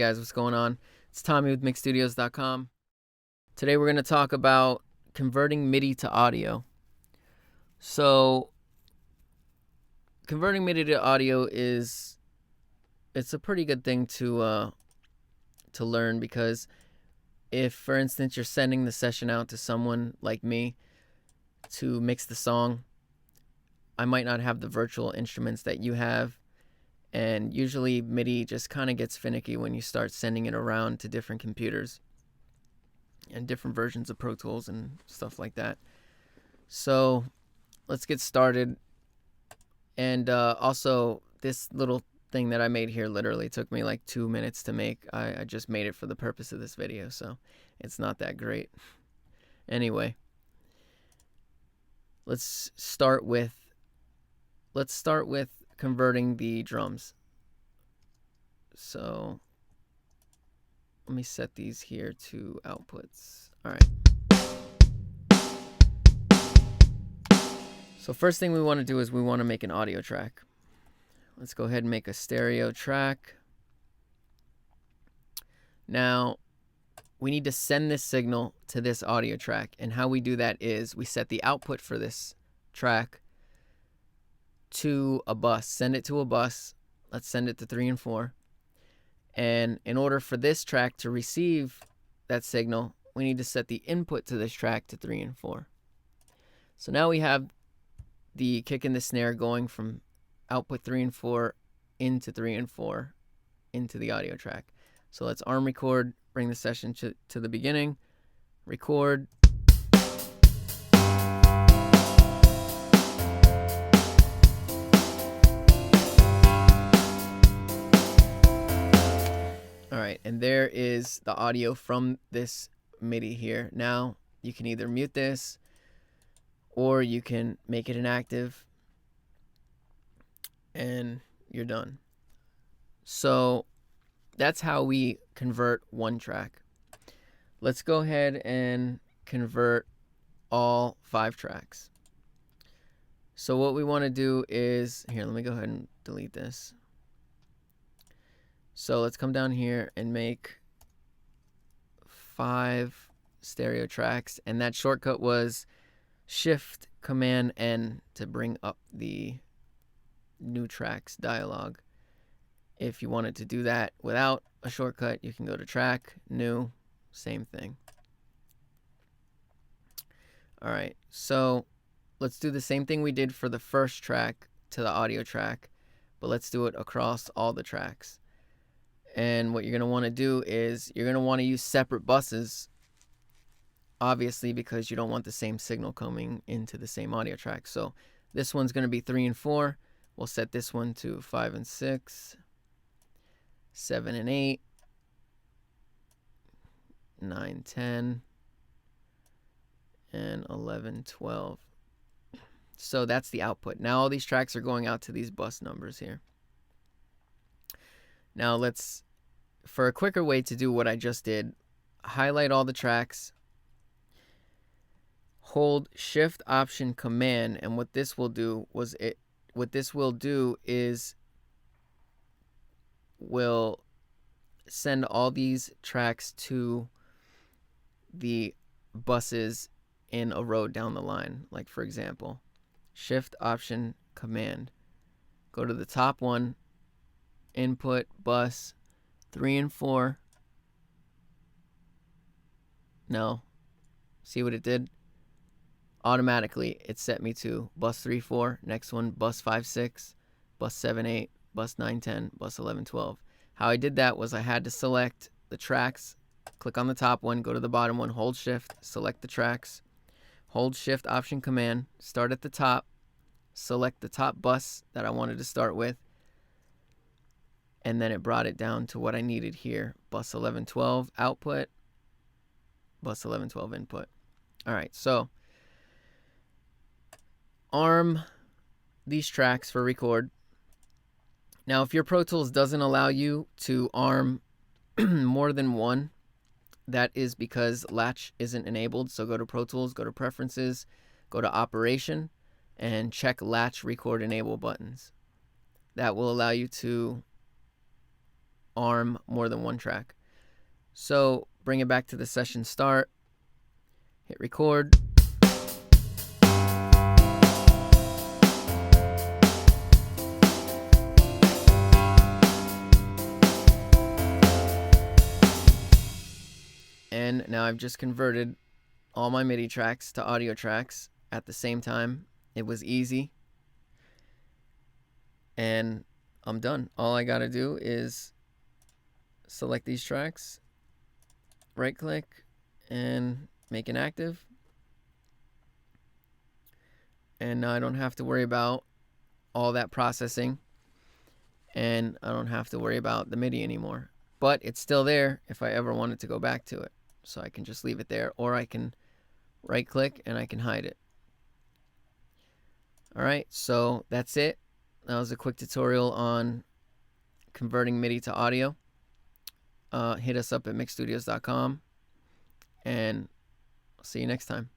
guys, what's going on? It's Tommy with MixStudios.com. Today we're going to talk about converting MIDI to audio. So, converting MIDI to audio it's a pretty good thing to learn, because if, for instance, you're sending the session out to someone like me to mix the song, I might not have the virtual instruments that you have. And usually MIDI just kind of gets finicky when you start sending it around to different computers and different versions of Pro Tools and stuff like that. So let's get started. And also, this little thing that I made here literally took me like 2 minutes to make. I just made it for the purpose of this video, so it's not that great. Anyway, let's start with converting the drums. So let me set these here to outputs. All right. So first thing we want to do is we want to make an audio track. Let's go ahead and make a stereo track. Now, we need to send this signal to this audio track. And how we do that is we set the output for this track to a bus. Send it to a bus. Let's send it to 3 and 4. And in order for this track to receive that signal, we need to set the input to this track to 3 and 4. So now we have the kick and the snare going from output 3 and 4 into 3 and 4 into the audio track. So let's arm record, bring the session to the beginning, record. Alright, and there is the audio from this MIDI here. Now, you can either mute this, or you can make it inactive, and you're done. So, that's how we convert one track. Let's go ahead and convert all 5 tracks. So what we want to do is, here, let me go ahead and delete this. So let's come down here and make 5 stereo tracks, and that shortcut was Shift Command N to bring up the new tracks dialog. If you wanted to do that without a shortcut, you can go to track, new, same thing. Alright, so let's do the same thing we did for the first track to the audio track, but let's do it across all the tracks. And what you're going to want to do is you're going to want to use separate buses, obviously, because you don't want the same signal coming into the same audio track. So this one's going to be 3 and 4. We'll set this one to 5 and 6, 7 and 8, 9, 10, and 11, 12. So that's the output. Now all these tracks are going out to these bus numbers here. Now let's, for a quicker way to do what I just did, highlight all the tracks, hold Shift Option Command, and what this will do is will send all these tracks to the buses in a row down the line. Like, for example, Shift Option Command, go to the top one, input bus 3 and 4. No, see what it did? Automatically it set me to bus 3, 4. Next one, bus 5, 6, bus 7, 8, bus 9, 10, bus 11, 12. How I did that was I had to select the tracks, click on the top one, go to the bottom one, hold Shift, select the tracks, hold Shift Option Command, start at the top, select the top bus that I wanted to start with, and then it brought it down to what I needed here. Bus 11, 12 output, bus 11, 12 input. Alright, so arm these tracks for record. Now, if your Pro Tools doesn't allow you to arm more than one, that is because latch isn't enabled. So go to Pro Tools, go to Preferences, go to Operation, and check latch record enable buttons. That will allow you to arm more than one track. So bring it back to the session start, hit record. And now I've just converted all my MIDI tracks to audio tracks at the same time. It was easy. And I'm done. All I gotta do is select these tracks, right click, and make an active. And now I don't have to worry about all that processing, and I don't have to worry about the MIDI anymore. But it's still there if I ever wanted to go back to it. So I can just leave it there, or I can right click and I can hide it. Alright, so that's it. That was a quick tutorial on converting MIDI to audio. Hit us up at mixstudios.com, and I'll see you next time.